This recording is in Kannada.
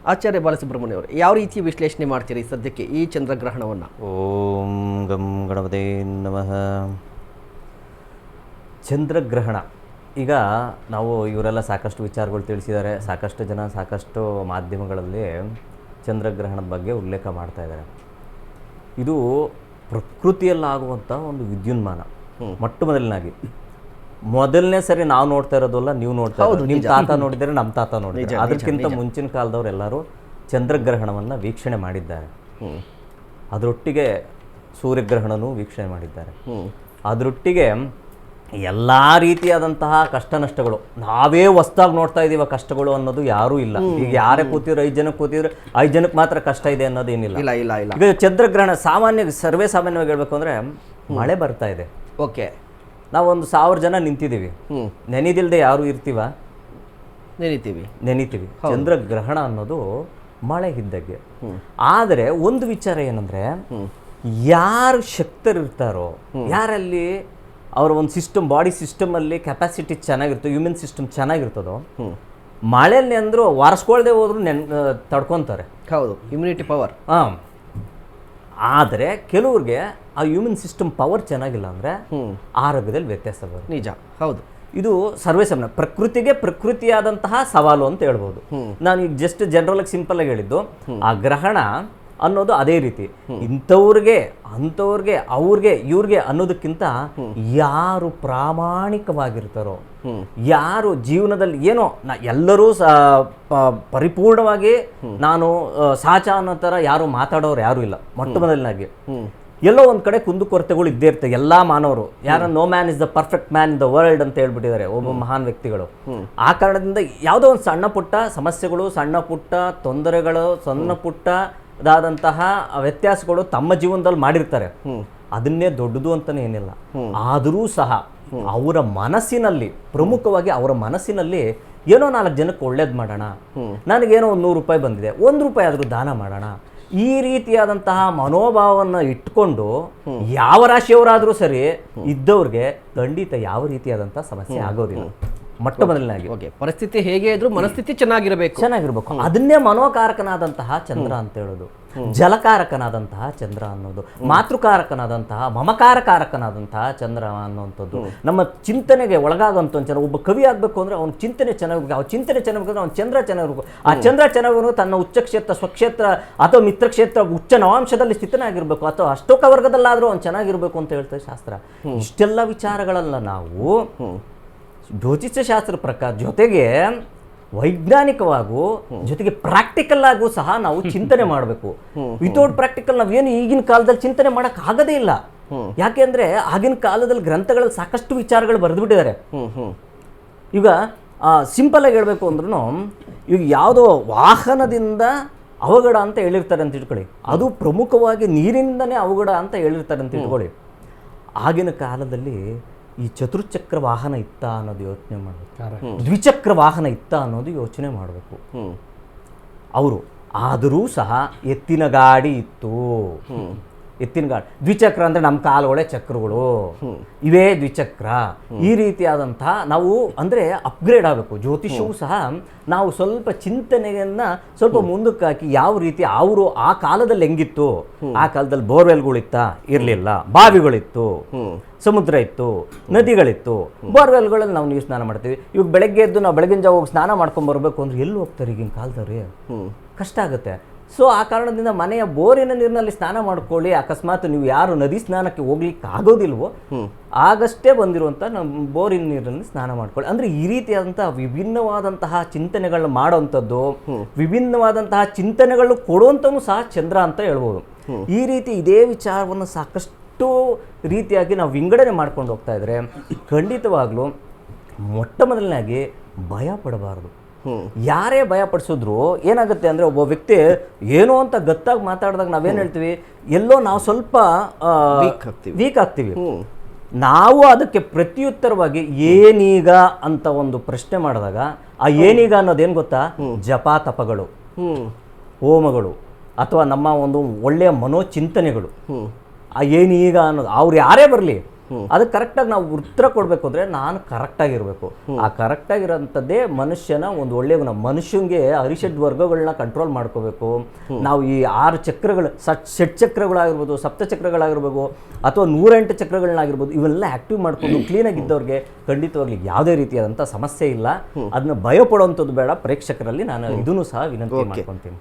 ಆಚಾರ್ಯ ಬಾಲಸುಬ್ರಹ್ಮಣ್ಯ ಅವರು ಯಾವ ರೀತಿ ವಿಶ್ಲೇಷಣೆ ಮಾಡ್ತೀರಿ ಸದ್ಯಕ್ಕೆ ಈ ಚಂದ್ರಗ್ರಹಣವನ್ನು? ಓಂ ಗಂ ಗಣಪತೇ ನಮಃ. ಚಂದ್ರಗ್ರಹಣ, ಈಗ ನಾವು ಇವರೆಲ್ಲ ಸಾಕಷ್ಟು ವಿಚಾರಗಳು ತಿಳಿಸಿದ್ದಾರೆ, ಸಾಕಷ್ಟು ಜನ ಸಾಕಷ್ಟು ಮಾಧ್ಯಮಗಳಲ್ಲಿ ಚಂದ್ರಗ್ರಹಣದ ಬಗ್ಗೆ ಉಲ್ಲೇಖ ಮಾಡ್ತಾ ಇದ್ದಾರೆ. ಇದು ಪ್ರಕೃತಿಯಲ್ಲಾಗುವಂಥ ಒಂದು ವಿದ್ಯುನ್ಮಾನ. ಮೊಟ್ಟ ಮೊದಲನೇ ಸರಿ ನಾವು ನೋಡ್ತಾ ಇರೋದಲ್ಲ, ನೀವು ನೋಡ್ತಾ ಇರೋದು, ನಿಮ್ಮ ತಾತ ನೋಡಿದರೆ ನಮ್ಮ ತಾತ ನೋಡಿದ್ದಾರೆ. ಅದಕ್ಕಿಂತ ಮುಂಚಿನ ಕಾಲದವ್ರು ಎಲ್ಲರೂ ಚಂದ್ರಗ್ರಹಣವನ್ನು ವೀಕ್ಷಣೆ ಮಾಡಿದ್ದಾರೆ. ಅದರೊಟ್ಟಿಗೆ ಸೂರ್ಯಗ್ರಹಣನೂ ವೀಕ್ಷಣೆ ಮಾಡಿದ್ದಾರೆ. ಅದರೊಟ್ಟಿಗೆ ಎಲ್ಲ ರೀತಿಯಾದಂತಹ ಕಷ್ಟ ನಷ್ಟಗಳು, ನಾವೇ ಹೊಸ್ದಾಗಿ ನೋಡ್ತಾ ಇದ್ದೀವ ಕಷ್ಟಗಳು ಅನ್ನೋದು ಯಾರೂ ಇಲ್ಲ. ಈಗ ಯಾರೇ ಕೂತಿದ್ರು 5 ಜನಕ್ಕೆ ಕೂತಿದ್ರು 5 ಜನಕ್ಕೆ ಮಾತ್ರ ಕಷ್ಟ ಇದೆ ಅನ್ನೋದೇನಿಲ್ಲ. ಈಗ ಚಂದ್ರಗ್ರಹಣ ಸರ್ವೇ ಸಾಮಾನ್ಯವಾಗಿ ಹೇಳ್ಬೇಕು ಅಂದರೆ ಮಳೆ ಬರ್ತಾ ಇದೆ. ಓಕೆ, ನಾವೊಂದು 1000 ಜನ ನಿಂತಿದ್ದೀವಿ, ನೆನೆದಿಲ್ಲದೆ ಯಾರು ಇರ್ತೀವ? ನೆನಿತೀವಿ. ಚಂದ್ರಗ್ರಹಣ ಅನ್ನೋದು ಮಳೆ ಇದ್ದಾಗೆ. ಆದರೆ ಒಂದು ವಿಚಾರ ಏನಂದ್ರೆ, ಯಾರು ಶಕ್ತರಿರ್ತಾರೋ, ಯಾರಲ್ಲಿ ಅವರ ಒಂದು ಸಿಸ್ಟಮ್, ಬಾಡಿ ಸಿಸ್ಟಮ್ ಅಲ್ಲಿ ಕೆಪಾಸಿಟಿ ಚೆನ್ನಾಗಿರ್ತದೆ, ಹ್ಯೂಮನ್ ಸಿಸ್ಟಮ್ ಚೆನ್ನಾಗಿರ್ತದೋ, ಮಳೆಯಲ್ಲಿ ಅಂದರೂ ವಾರಿಸ್ಕೊಳ್ದೆ ಹೋದ್ರು ತಡ್ಕೊತಾರೆ. ಹೌದು, ಇಮ್ಯುನಿಟಿ ಪವರ್. ಆದರೆ ಕೆಲವ್ರಿಗೆ ಆ ಹ್ಯೂಮನ್ ಸಿಸ್ಟಮ್ ಪವರ್ ಚೆನ್ನಾಗಿಲ್ಲ ಅಂದರೆ ಆರೋಗ್ಯದಲ್ಲಿ ವ್ಯತ್ಯಾಸ ಬರುತ್ತೆ. ನಿಜ, ಹೌದು. ಇದು ಸರ್ವೇಸಾಮಾನ್ಯ, ಪ್ರಕೃತಿಯಾದಂತಹ ಸವಾಲು ಅಂತ ಹೇಳ್ಬೋದು. ನಾನು ಈಗ ಜಸ್ಟ್ ಜನರಲ್ ಆಗಿ ಸಿಂಪಲ್ ಆಗಿ ಹೇಳಿದ್ದು, ಆ ಗ್ರಹಣ ಅನ್ನೋದು ಅದೇ ರೀತಿ. ಅಂಥವ್ರಿಗೆ ಅವ್ರಿಗೆ ಇವ್ರಿಗೆ ಅನ್ನೋದಕ್ಕಿಂತ ಯಾರು ಪ್ರಾಮಾಣಿಕವಾಗಿರ್ತಾರೋ, ಯಾರು ಜೀವನದಲ್ಲಿ ಏನೋ ಎಲ್ಲರೂ ಪರಿಪೂರ್ಣವಾಗಿ ನಾನು ಸಾಚ ಅನ್ನೋ ಥರ ಯಾರು ಮಾತಾಡೋರು ಯಾರು ಇಲ್ಲ. ಮೊಟ್ಟ ಮೊದಲನಾಗಿ ಎಲ್ಲೋ ಒಂದು ಕಡೆ ಕುಂದುಕೊರತೆಗಳು ಇದ್ದೇ ಇರ್ತವೆ ಎಲ್ಲ ಮಾನವರು. ಯಾರೋ no man is the perfect man in the world ಅಂತ ಹೇಳ್ಬಿಟ್ಟಿದ್ದಾರೆ ಒಬ್ಬ ಮಹಾನ್ ವ್ಯಕ್ತಿಗಳು. ಆ ಕಾರಣದಿಂದ ಯಾವುದೋ ಒಂದು ಸಣ್ಣ ಪುಟ್ಟ ಸಮಸ್ಯೆಗಳು, ಸಣ್ಣ ಪುಟ್ಟ ತೊಂದರೆಗಳು, ಸಣ್ಣ ಪುಟ್ಟದಾದಂತಹ ವ್ಯತ್ಯಾಸಗಳು ತಮ್ಮ ಜೀವನದಲ್ಲಿ ಮಾಡಿರ್ತಾರೆ. ಅದನ್ನೇ ದೊಡ್ಡದು ಅಂತಾನೆ ಏನಿಲ್ಲ. ಆದರೂ ಸಹ ಅವರ ಮನಸ್ಸಿನಲ್ಲಿ, ಪ್ರಮುಖವಾಗಿ ಅವರ ಮನಸ್ಸಿನಲ್ಲಿ ಏನೋ 4 ಜನಕ್ಕೆ ಒಳ್ಳೇದು ಮಾಡೋಣ, ನನಗೇನೋ ಒಂದು 100 ರೂಪಾಯಿ ಬಂದಿದೆ, 1 ರೂಪಾಯಿ ಆದರೂ ದಾನ ಮಾಡೋಣ, ಈ ರೀತಿಯಾದಂತಹ ಮನೋಭಾವವನ್ನು ಇಟ್ಕೊಂಡು ಯಾವ ರಾಶಿಯವರಾದರೂ ಸರಿ ಇದ್ದವ್ರಿಗೆ ಖಂಡಿತ ಯಾವ ರೀತಿಯಾದಂತಹ ಸಮಸ್ಯೆ ಆಗೋದಿಲ್ಲ. ಮೊಟ್ಟ ಮೊದಲನಾಗಿ ಪರಿಸ್ಥಿತಿ ಹೇಗೆ ಇದ್ರೂ ಮನಸ್ಥಿತಿ ಚೆನ್ನಾಗಿರಬೇಕು. ಅದನ್ನೇ ಮನೋಕಾರಕನಾದಂತಹ ಚಂದ್ರ ಅಂತ ಹೇಳೋದು, ಜಲಕಾರಕನಾದಂತಹ ಚಂದ್ರ ಅನ್ನೋದು, ಮಾತೃಕಾರಕನಾದಂತಹ ಮಮಕಾರಕಾರಕನಾದಂತಹ ಚಂದ್ರ ಅನ್ನುವಂಥದ್ದು. ನಮ್ಮ ಚಿಂತನೆಗೆ ಒಳಗಾಗುವಂಥ ಚಂದ್ರ. ಒಬ್ಬ ಕವಿ ಆಗಬೇಕು ಅಂದರೆ ಅವ್ನ ಚಿಂತನೆ ಚೆನ್ನಾಗಿರ್ಬೇಕು. ಅವ್ನ ಚಿಂತನೆ ಚೆನ್ನಾಗಿರ್ಬೇಕು, ಅವ್ನ ಚಂದ್ರ ಚೆನ್ನಾಗಿರ್ಬೇಕು. ಆ ಚಂದ್ರ ಚೆನ್ನಾಗಿರ್ಬೇಕು, ತನ್ನ ಉಚ್ಚ ಕ್ಷೇತ್ರ, ಸ್ವಕ್ಷೇತ್ರ ಅಥವಾ ಮಿತ್ರಕ್ಷೇತ್ರ ಉಚ್ಚ ನವಾಂಶದಲ್ಲಿ ಸ್ಥಿತನಾಗಿರ್ಬೇಕು, ಅಥವಾ ಅಷ್ಟೋಕ ವರ್ಗದಲ್ಲಾದರೂ ಅವ್ನು ಚೆನ್ನಾಗಿರ್ಬೇಕು ಅಂತ ಹೇಳ್ತಾರೆ ಶಾಸ್ತ್ರ. ಇಷ್ಟೆಲ್ಲ ವಿಚಾರಗಳೆಲ್ಲ ನಾವು ಜ್ಯೋತಿಷ್ಯ ಶಾಸ್ತ್ರ ಪ್ರಕಾರ ಜೊತೆಗೆ ವೈಜ್ಞಾನಿಕವಾಗೂ ಜೊತೆಗೆ ಪ್ರಾಕ್ಟಿಕಲ್ ಆಗೂ ಸಹ ನಾವು ಚಿಂತನೆ ಮಾಡಬೇಕು. ವಿತೌಟ್ ಪ್ರಾಕ್ಟಿಕಲ್ ನಾವೇನು ಈಗಿನ ಕಾಲದಲ್ಲಿ ಚಿಂತನೆ ಮಾಡಕ್ ಆಗದೇ ಇಲ್ಲ. ಯಾಕೆಂದ್ರೆ ಆಗಿನ ಕಾಲದಲ್ಲಿ ಗ್ರಂಥಗಳಲ್ಲಿ ಸಾಕಷ್ಟು ವಿಚಾರಗಳು ಬರೆದು ಬಿಟ್ಟಿದ್ದಾರೆ. ಈಗ ಸಿಂಪಲ್ ಆಗಿ ಹೇಳ್ಬೇಕು ಅಂದ್ರೂ, ಈಗ ಯಾವುದೋ ವಾಹನದಿಂದ ಅವಘಡ ಅಂತ ಹೇಳಿರ್ತಾರೆ ಅಂತ ಇಟ್ಕೊಳ್ಳಿ, ಅದು ಪ್ರಮುಖವಾಗಿ ನೀರಿಂದನೇ ಅವಘಡ ಅಂತ ಹೇಳಿರ್ತಾರೆ ಅಂತ ಇಟ್ಕೊಳ್ಳಿ. ಆಗಿನ ಕಾಲದಲ್ಲಿ ಈ ಚತುರ್ಚಕ್ರ ವಾಹನ ಇತ್ತ ಅನ್ನೋದು ಯೋಚನೆ ಮಾಡಬೇಕು, ದ್ವಿಚಕ್ರ ವಾಹನ ಇತ್ತ ಅನ್ನೋದು ಯೋಚನೆ ಮಾಡಬೇಕು ಅವರು. ಆದರೂ ಸಹ ಎತ್ತಿನ ಗಾಡಿ ಇತ್ತು. ಎತ್ತಿನ ಗಾಡಿ, ದ್ವಿಚಕ್ರ ಅಂದರೆ ನಮ್ಮ ಕಾಲುಗಳೇ ಚಕ್ರಗಳು, ಇವೇ ದ್ವಿಚಕ್ರ. ಈ ರೀತಿಯಾದಂತಹ ನಾವು ಅಂದರೆ ಅಪ್ಗ್ರೇಡ್ ಆಗಬೇಕು. ಜ್ಯೋತಿಷವೂ ಸಹ ನಾವು ಸ್ವಲ್ಪ ಚಿಂತನೆಯನ್ನ ಸ್ವಲ್ಪ ಮುಂದಕ್ಕೆ ಹಾಕಿ, ಯಾವ ರೀತಿ ಅವರು ಆ ಕಾಲದಲ್ಲಿ ಹೆಂಗಿತ್ತು, ಆ ಕಾಲದಲ್ಲಿ ಬೋರ್ವೆಲ್ಗಳಿತ್ತ, ಇರಲಿಲ್ಲ, ಬಾವಿಗಳಿತ್ತು, ಸಮುದ್ರ ಇತ್ತು, ನದಿಗಳಿತ್ತು. ಬೋರ್ವೆಲ್ಗಳಲ್ಲಿ ನಾವು ನೀರು ಸ್ನಾನ ಮಾಡ್ತೀವಿ. ಇವಾಗ ಬೆಳಗ್ಗೆ ಎದ್ದು ನಾವು ಬೆಳಗಿನ ಜಾವ ಹೋಗಿ ಸ್ನಾನ ಮಾಡ್ಕೊಂಡು ಬರಬೇಕು ಅಂದ್ರೆ ಎಲ್ಲಿ ಹೋಗ್ತಾರೆ ಈಗಿನ ಕಾಲದವ್ರಿ? ಕಷ್ಟ ಆಗುತ್ತೆ. ಸೊ ಆ ಕಾರಣದಿಂದ ಮನೆಯ ಬೋರಿನ ನೀರಿನಲ್ಲಿ ಸ್ನಾನ ಮಾಡ್ಕೊಳ್ಳಿ. ಅಕಸ್ಮಾತ್ ನೀವು ಯಾರು ನದಿ ಸ್ನಾನಕ್ಕೆ ಹೋಗ್ಲಿಕ್ಕೆ ಆಗೋದಿಲ್ವೋ ಆಗಷ್ಟೇ ಬಂದಿರುವಂಥ ನಮ್ಮ ಬೋರಿನ ನೀರಿನಲ್ಲಿ ಸ್ನಾನ ಮಾಡ್ಕೊಳ್ಳಿ. ಅಂದರೆ ಈ ರೀತಿಯಾದಂತಹ ವಿಭಿನ್ನವಾದಂತಹ ಚಿಂತನೆಗಳನ್ನ ಮಾಡೋವಂಥದ್ದು, ವಿಭಿನ್ನವಾದಂತಹ ಚಿಂತನೆಗಳು ಕೊಡುವಂಥವೂ ಸಹ ಚಂದ್ರ ಅಂತ ಹೇಳ್ಬೋದು. ಈ ರೀತಿ ಇದೇ ವಿಚಾರವನ್ನು ಸಾಕಷ್ಟು ರೀತಿಯಾಗಿ ನಾವು ವಿಂಗಡಣೆ ಮಾಡ್ಕೊಂಡು ಹೋಗ್ತಾ ಇದ್ರೆ ಖಂಡಿತವಾಗ್ಲೂ ಮೊಟ್ಟ ಮೊದಲನಾಗಿ ಭಯ ಪಡಬಾರ್ದು. ಯಾರೇ ಭಯ ಪಡಿಸಿದ್ರು ಏನಾಗುತ್ತೆ ಅಂದರೆ, ಒಬ್ಬ ವ್ಯಕ್ತಿ ಏನೋ ಅಂತ ಗತ್ತಾಗಿ ಮಾತಾಡಿದಾಗ ನಾವೇನು ಹೇಳ್ತೀವಿ, ಎಲ್ಲೋ ನಾವು ಸ್ವಲ್ಪ ವೀಕ್ ಆಗ್ತೀವಿ. ನಾವು ಅದಕ್ಕೆ ಪ್ರತ್ಯುತ್ತರವಾಗಿ ಏನೀಗ ಅಂತ ಒಂದು ಪ್ರಶ್ನೆ ಮಾಡಿದಾಗ, ಆ ಏನೀಗ ಅನ್ನೋದೇನು ಗೊತ್ತಾ, ಜಪ ತಪಗಳು, ಹೋಮಗಳು, ಅಥವಾ ನಮ್ಮ ಒಂದು ಒಳ್ಳೆಯ ಮನೋಚಿಂತನೆಗಳು. ಆ ಏನೀಗ ಅನ್ನೋದು ಅವ್ರು ಯಾರೇ ಬರಲಿ, ಅದಕ್ಕೆ ಕರೆಕ್ಟಾಗಿ ನಾವು ಉತ್ತರ ಕೊಡಬೇಕು ಅಂದರೆ ನಾನು ಕರೆಕ್ಟಾಗಿರಬೇಕು. ಆ ಕರೆಕ್ಟಾಗಿರೋಂಥದ್ದೇ ಮನುಷ್ಯನ ಒಂದು ಒಳ್ಳೆಯ ಗುಣ. ಮನುಷ್ಯನಿಗೆ ಅರಿಷಡ್ ವರ್ಗಗಳನ್ನ ಕಂಟ್ರೋಲ್ ಮಾಡ್ಕೋಬೇಕು. ನಾವು ಈ 6 ಚಕ್ರಗಳು, ಷಟ್ ಚಕ್ರಗಳಾಗಿರ್ಬೋದು, ಸಪ್ತ ಚಕ್ರಗಳಾಗಿರ್ಬೋದು, ಅಥವಾ 108 ಚಕ್ರಗಳನ್ನಾಗಿರ್ಬೋದು, ಇವೆಲ್ಲ ಆಕ್ಟಿವ್ ಮಾಡ್ಕೊಂಡು ಕ್ಲೀನಾಗಿದ್ದವ್ರಿಗೆ ಖಂಡಿತವಾಗ್ಲಿ ಯಾವುದೇ ರೀತಿಯಾದಂಥ ಸಮಸ್ಯೆ ಇಲ್ಲ. ಅದನ್ನ ಭಯ ಪಡುವಂಥದ್ದು ಬೇಡ. ಪ್ರೇಕ್ಷಕರಲ್ಲಿ ನಾನು ಇದನ್ನು ಸಹ ವಿನಂತಿ ಮಾಡ್ಕೊತೀನಿ.